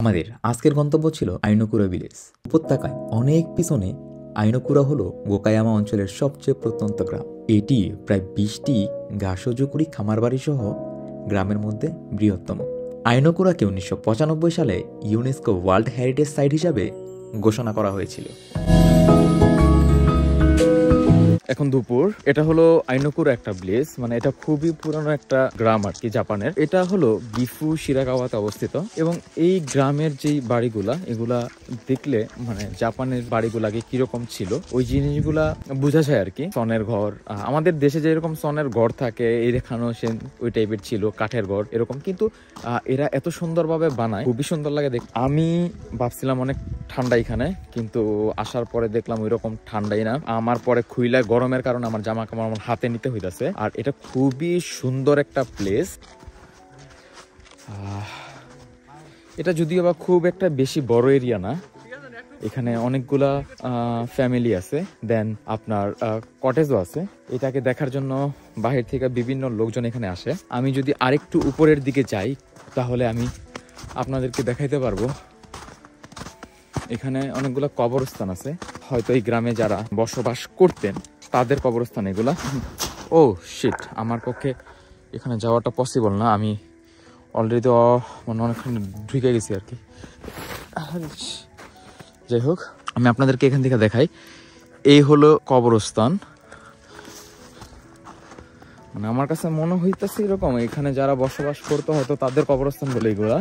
আমাদের আজকের গন্তব্য ছিল আইনোকুরা ভিলেজ। উপত্যকায় অনেক পিছনে আইনোকুরা হলো গোকায়ামা অঞ্চলের সবচেয়ে প্রত্যন্ত গ্রাম। এটি প্রায় 20টি ঘাসজুকুরি খামারবাড়ি সহ গ্রামের মধ্যে বৃহত্তম। আইনোকুরাকে 1995 সালে ইউনেস্কো ওয়ার্ল্ড হেরিটেজ সাইট হিসাবে ঘোষণা করা হয়েছিল। এখন দুপুর। এটা হলো আইনোকুরা একটা ভিলেজ, মানে এটা খুবই পুরানো একটা গ্রাম আর কি জাপানের। এটা হলো গিফু শিরাগাওয়াতে অবস্থিত এবং এই গ্রামের যেই বাড়িগুলা এগুলা দেখলে মানে জাপানের বাড়িগুলাকে কিরকম ছিল ওই জিনিসগুলা বোঝা যায় আর কি। সনের ঘর, আমাদের দেশে যেরকম সনের ঘর থাকে এই দেখানো সে ওই টাইপের ছিল, কাঠের ঘর এরকম, কিন্তু এরা এত সুন্দরভাবে বানায়, খুবই সুন্দর লাগে দেখ। আমি ভাবছিলাম অনেক ঠান্ডা এখানে, কিন্তু আসার পরে দেখলাম ওই রকম ঠান্ডাই না। আমার পরে খুইলা গরমের কারণে আমার জামা কাপড় আমার হাতে নিতে হইতাছে। আর এটা খুবই সুন্দর একটা প্লেস। এটা যদিও বা খুব একটা বেশি বড় এরিয়া না, এখানে অনেকগুলা ফ্যামিলি আছে, দেন আপনার কটেজও আছে। এটাকে দেখার জন্য বাহির থেকে বিভিন্ন লোকজন এখানে আসে। আমি যদি আরেকটু উপরের দিকে যাই তাহলে আমি আপনাদেরকে দেখাইতে পারবো। এখানে অনেকগুলো কবরস্থান আছে, হয়তো এই গ্রামে যারা বসবাস করতেন তাদের কবরস্থান এগুলা। ও শিট, আমার পক্ষে এখানে যাওয়াটা পসিবল না। আমি অলরেডি তো মানে অনেকখানি ঢুকে গেছি আর কি। যাই হোক, আমি আপনাদেরকে এখান থেকে দেখাই। এই হলো কবরস্থান। মানে আমার কাছে মনে হইতেছে এরকম এখানে যারা বসবাস করতো হয়তো তাদের কবরস্থান বলে এগুলা।